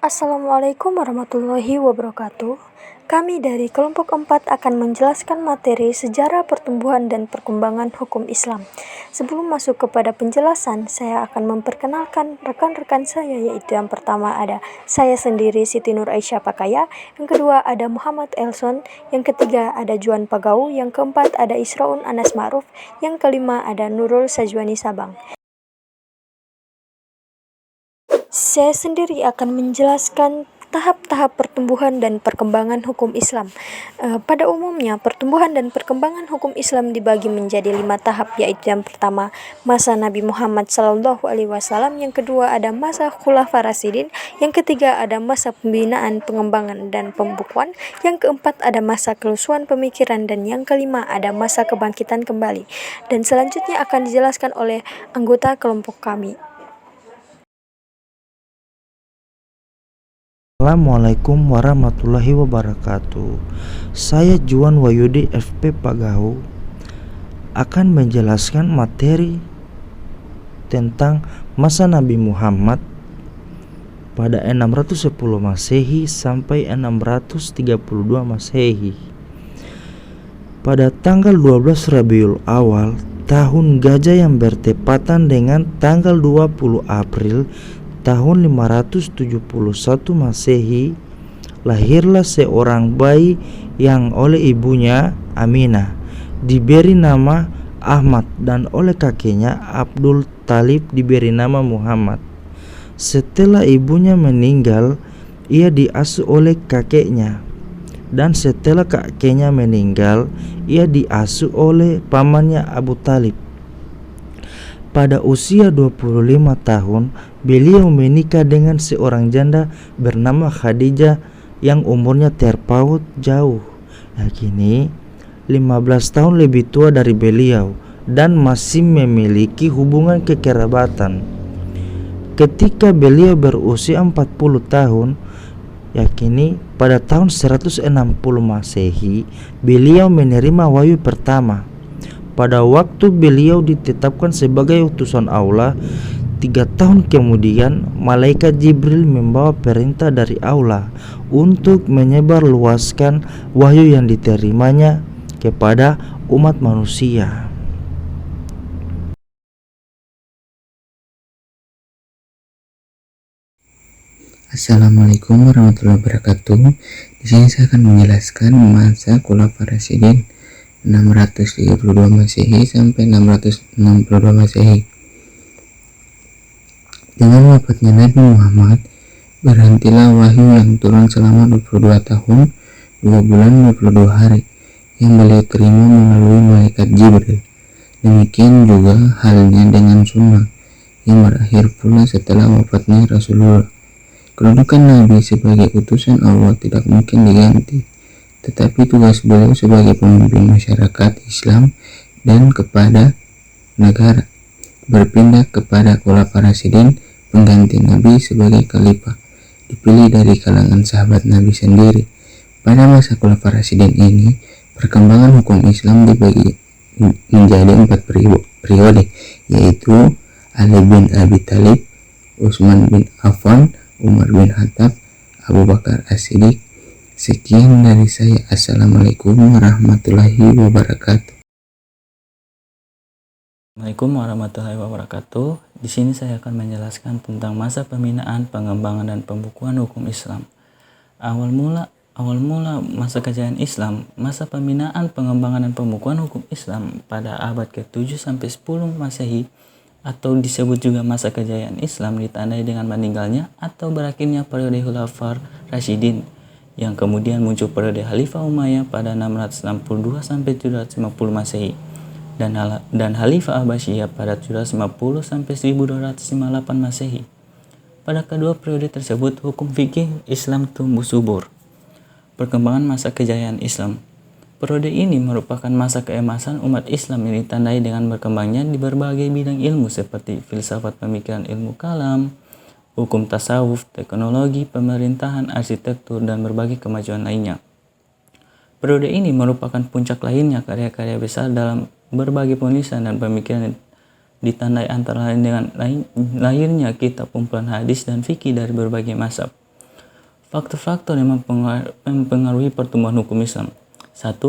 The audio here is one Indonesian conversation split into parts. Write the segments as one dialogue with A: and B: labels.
A: Assalamualaikum warahmatullahi wabarakatuh. Kami dari kelompok 4 akan menjelaskan materi sejarah pertumbuhan dan perkembangan hukum Islam. Sebelum masuk kepada penjelasan, saya akan memperkenalkan rekan-rekan saya, yaitu yang pertama ada saya sendiri Siti Nur Aisyah Pakaya, yang kedua ada Muhammad Elson, yang ketiga ada Juan Pagau, yang keempat ada Israun Anas Ma'ruf, yang kelima ada Nurul Sajwani Sabang. Saya sendiri akan menjelaskan tahap-tahap pertumbuhan dan perkembangan hukum Islam. Pada umumnya, pertumbuhan dan perkembangan hukum Islam dibagi menjadi 5 tahap, yaitu yang pertama masa Nabi Muhammad SAW, yang kedua ada masa Khulafaur Rasyidin, yang ketiga ada masa pembinaan, pengembangan, dan pembukuan, yang keempat ada masa kelusuan pemikiran, dan yang kelima ada masa kebangkitan kembali. Dan selanjutnya akan dijelaskan oleh anggota kelompok kami.
B: Assalamualaikum warahmatullahi wabarakatuh. Saya Juan Wahyudi FP Pagau akan menjelaskan materi tentang masa Nabi Muhammad pada 610 Masehi sampai 632 Masehi. Pada tanggal 12 Rabiul Awal tahun Gajah yang bertepatan dengan tanggal 20 April tahun 571 Masehi, lahirlah seorang bayi yang oleh ibunya Aminah diberi nama Ahmad dan oleh kakeknya Abdul Talib diberi nama Muhammad. Setelah ibunya meninggal, ia diasuh oleh kakeknya, dan setelah kakeknya meninggal, ia diasuh oleh pamannya Abu Talib. Pada usia 25 tahun, beliau menikah dengan seorang janda bernama Khadijah yang umurnya terpaut jauh, yakni 15 tahun lebih tua dari beliau dan masih memiliki hubungan kekerabatan. Ketika beliau berusia 40 tahun, yakni pada tahun 160 Masehi, beliau menerima wahyu pertama. Pada waktu beliau ditetapkan sebagai utusan Allah, 3 tahun kemudian malaikat Jibril membawa perintah dari Allah untuk menyebarluaskan wahyu yang diterimanya kepada umat manusia.
C: Assalamualaikum warahmatullahi wabarakatuh. Di sini saya akan menjelaskan masa Khulafaur Rasyidin 632 Masehi sampai 662 Masehi. Dengan wafatnya Nabi Muhammad, berhentilah wahyu yang turun selama 22 tahun, 2 bulan, 22 hari yang beliau terima melalui malaikat Jibril. Demikian juga halnya dengan sunnah yang berakhir pula setelah wafatnya Rasulullah. Kedudukan Nabi sebagai utusan Allah tidak mungkin diganti, tetapi tugas beliau sebagai pemimpin masyarakat Islam dan kepada negara berpindah kepada Khulafaur Rasyidin, pengganti Nabi sebagai khalifah, dipilih dari kalangan sahabat Nabi sendiri. Pada masa Khulafaur Rasyidin ini, perkembangan hukum Islam dibagi menjadi 4 periode, yaitu Ali bin Abi Thalib, Utsman bin Affan, Umar bin Khattab, Abu Bakar As-Siddiq. Sekian dari saya. Assalamualaikum warahmatullahi wabarakatuh.
D: Assalamualaikum warahmatullahi wabarakatuh. Di sini saya akan menjelaskan tentang masa pembinaan, pengembangan, dan pembukuan hukum Islam. Awal mula masa kejayaan Islam, masa pembinaan, pengembangan, dan pembukuan hukum Islam pada abad ke-7 sampai 10 Masehi, atau disebut juga masa kejayaan Islam, ditandai dengan meninggalnya atau berakhirnya periode Khulafaur Rasyidin, yang kemudian muncul periode Khalifah Umayyah pada 662 sampai 750 Masehi dan Khalifah Abbasiyah pada 750 sampai 1258 Masehi. Pada kedua periode tersebut, hukum fikih Islam tumbuh subur. Perkembangan masa kejayaan Islam. Periode ini merupakan masa keemasan umat Islam yang ditandai dengan berkembangnya di berbagai bidang ilmu seperti filsafat pemikiran, ilmu kalam, hukum tasawuf, teknologi, pemerintahan, arsitektur, dan berbagai kemajuan lainnya. Periode ini merupakan puncak lainnya karya-karya besar dalam berbagai penulisan dan pemikiran, ditandai antara lain dengan lahirnya kitab kumpulan hadis dan fikih dari berbagai mazhab. Faktor-faktor yang mempengaruhi pertumbuhan hukum Islam. 1.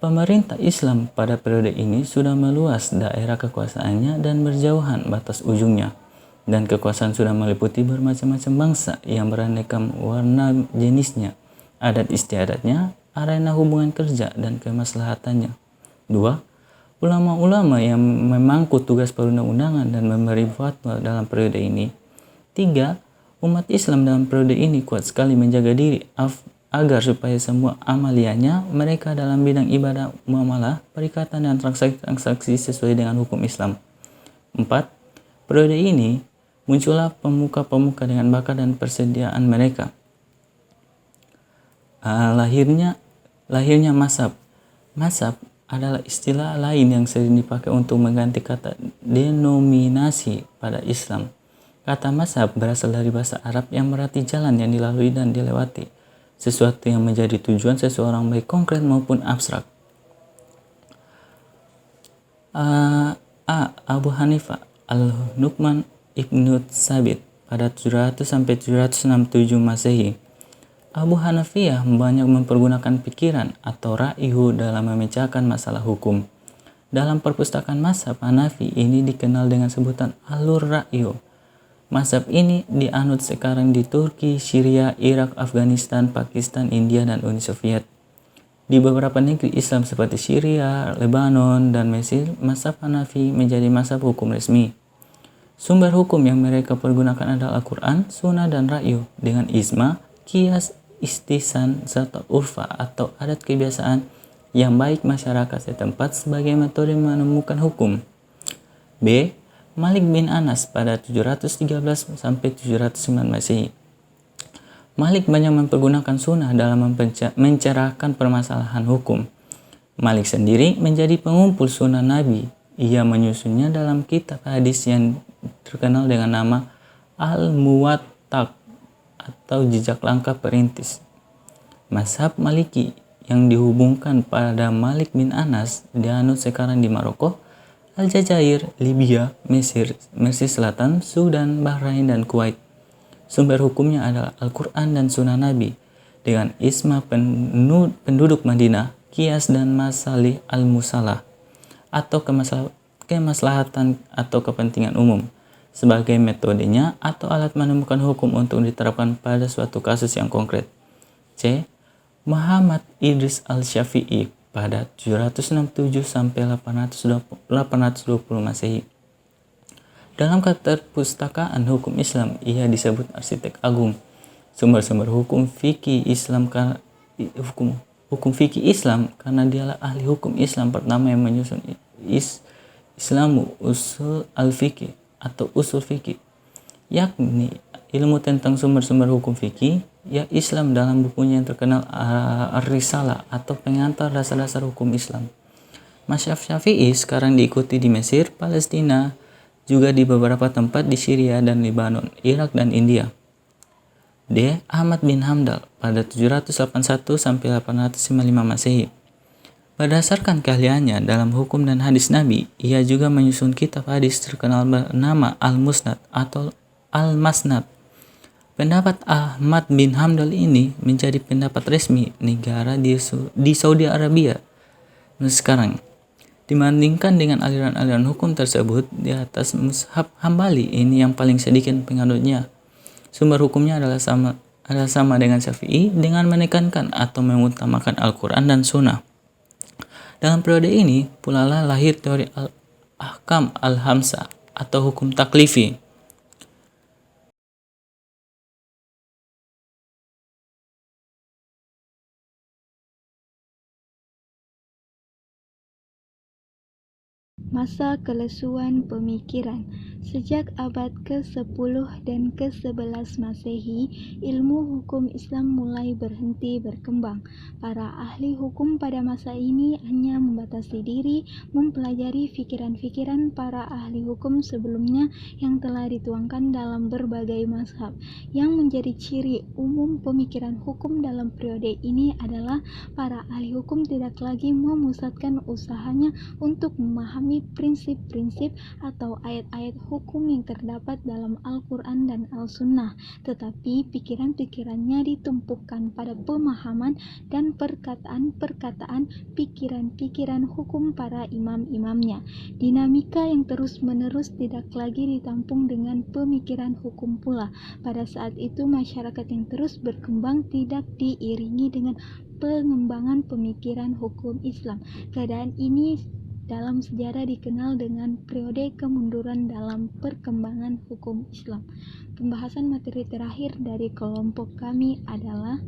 D: Pemerintah Islam pada periode ini sudah meluas daerah kekuasaannya dan berjauhan batas ujungnya, dan kekuasaan sudah meliputi bermacam-macam bangsa yang beraneka warna jenisnya, adat istiadatnya, arena hubungan kerja, dan kemaslahatannya. 2. Ulama-ulama yang memangku tugas perundang-undangan dan memberi fatwa dalam periode ini. 3. Umat Islam dalam periode ini kuat sekali menjaga diri agar supaya semua amaliyahnya mereka dalam bidang ibadah, muamalah, perikatan, dan transaksi sesuai dengan hukum Islam. 4. Periode ini muncullah pemuka-pemuka dengan bakat dan persediaan mereka. Lahirnya mazhab. Mazhab adalah istilah lain yang sering dipakai untuk mengganti kata denominasi pada Islam. Kata mazhab berasal dari bahasa Arab yang berarti jalan yang dilalui dan dilewati, sesuatu yang menjadi tujuan seseorang baik konkret maupun abstrak. Abu Hanifah Al-Nu'man Ibnu Tsabit pada 700-767 Masehi. Abu Hanafiyah banyak mempergunakan pikiran atau ra'yu dalam memecahkan masalah hukum. Dalam perpustakaan mazhab Hanafi ini dikenal dengan sebutan alur ra'yu. Mazhab ini dianut sekarang di Turki, Syria, Irak, Afghanistan, Pakistan, India, dan Uni Soviet. Di beberapa negeri Islam seperti Syria, Lebanon, dan Mesir, mazhab Hanafi menjadi mazhab hukum resmi. Sumber hukum yang mereka pergunakan adalah Al-Quran, Sunnah, dan Ra'yu dengan ijma, qiyas, istihsan, serta urfa atau adat kebiasaan yang baik masyarakat setempat sebagai metode menemukan hukum. B. Malik bin Anas pada 713-709 Masehi. Malik banyak mempergunakan sunnah dalam mencerahkan permasalahan hukum. Malik sendiri menjadi pengumpul sunnah Nabi. Ia menyusunnya dalam kitab hadis yang terkenal dengan nama Al-Muwattaq atau jejak langkah perintis. Mazhab Maliki yang dihubungkan pada Malik bin Anas dianut sekarang di Maroko, Aljazair, Libya, Mesir Selatan, Sudan, Bahrain, dan Kuwait. Sumber hukumnya adalah Al-Quran dan Sunnah Nabi dengan ijma penduduk Madinah, qiyas, dan masalih al-musalah atau kemaslahatan atau kepentingan umum sebagai metodenya atau alat menemukan hukum untuk diterapkan pada suatu kasus yang konkret. C. Muhammad Idris Al-Syafi'i pada 767-820 Masehi. Dalam keterpustakaan hukum Islam, ia disebut arsitek agung. Sumber-sumber hukum fikih Islam karena dialah ahli hukum Islam pertama yang menyusun Islamu usul al-fikih atau usul fikih, yakni ilmu tentang sumber-sumber hukum fikih. Ya Islam dalam bukunya yang terkenal Ar-Risalah atau pengantar dasar-dasar hukum Islam. Mazhab Syafi'i sekarang diikuti di Mesir, Palestina, juga di beberapa tempat di Syria dan Lebanon, Irak, dan India. D. Ahmad bin Hanbal pada 781-855 Masehi. Berdasarkan keahliannya dalam hukum dan hadis Nabi, ia juga menyusun kitab hadis terkenal bernama Al-Musnad atau Al-Masnad. Pendapat Ahmad bin Hanbal ini menjadi pendapat resmi negara di Saudi Arabia sekarang. Dibandingkan dengan aliran-aliran hukum tersebut di atas, mazhab Hambali ini yang paling sedikit penganutnya. Sumber hukumnya adalah sama dengan Syafi'i dengan menekankan atau mengutamakan Al-Quran dan Sunnah. Dalam periode ini pula lahir teori Al-Ahkam Al-Hamsah atau hukum taklifi.
E: Masa kelesuan pemikiran. Sejak abad ke-10 dan ke-11 Masehi, ilmu hukum Islam mulai berhenti berkembang. Para ahli hukum pada masa ini hanya membatasi diri mempelajari pikiran-pikiran para ahli hukum sebelumnya yang telah dituangkan dalam berbagai mazhab. Yang menjadi ciri umum pemikiran hukum dalam periode ini adalah para ahli hukum tidak lagi memusatkan usahanya untuk memahami prinsip-prinsip atau ayat-ayat hukum yang terdapat dalam Al-Quran dan Al-Sunnah, tetapi pikiran-pikirannya ditumpukan pada pemahaman dan perkataan-perkataan pikiran-pikiran hukum para imam-imamnya. Dinamika yang terus-menerus tidak lagi ditampung dengan pemikiran hukum pula. Pada saat itu masyarakat yang terus berkembang tidak diiringi dengan pengembangan pemikiran hukum Islam. Keadaan ini dalam sejarah dikenal dengan periode kemunduran dalam perkembangan hukum Islam. Pembahasan materi terakhir dari kelompok kami adalah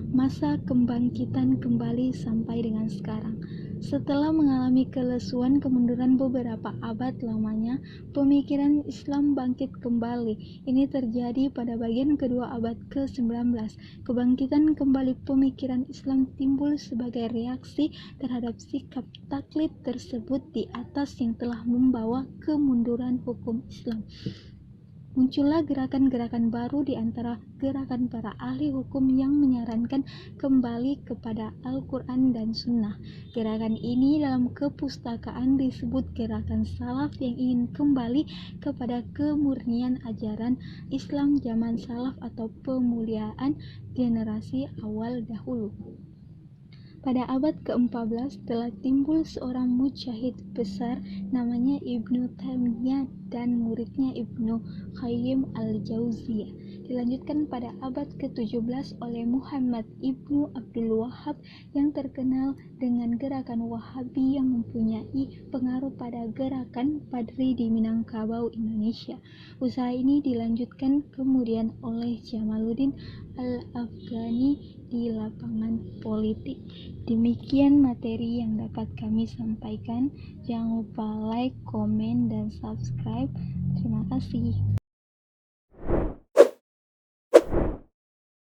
E: masa kebangkitan kembali sampai dengan sekarang. Setelah mengalami kelesuan kemunduran beberapa abad lamanya, pemikiran Islam bangkit kembali. Ini terjadi pada bagian kedua abad ke-19. Kebangkitan kembali pemikiran Islam timbul sebagai reaksi terhadap sikap taklid tersebut di atas yang telah membawa kemunduran hukum Islam. Muncullah gerakan-gerakan baru di antara gerakan para ahli hukum yang menyarankan kembali kepada Al-Quran dan Sunnah. Gerakan ini dalam kepustakaan disebut gerakan salaf yang ingin kembali kepada kemurnian ajaran Islam zaman salaf atau pemuliaan generasi awal dahulu. Pada abad ke-14 telah timbul seorang mujahid besar namanya Ibnu Taimiyah dan muridnya Ibnu Qayyim al-Jauziyah. Dilanjutkan pada abad ke-17 oleh Muhammad Ibnu Abdul Wahhab yang terkenal dengan gerakan Wahabi yang mempunyai pengaruh pada gerakan Padri di Minangkabau, Indonesia. Usaha ini dilanjutkan kemudian oleh Jamaluddin Al-Afghani di lapangan politik. Demikian materi yang dapat kami sampaikan. Jangan lupa like, komen, dan subscribe. Terima kasih.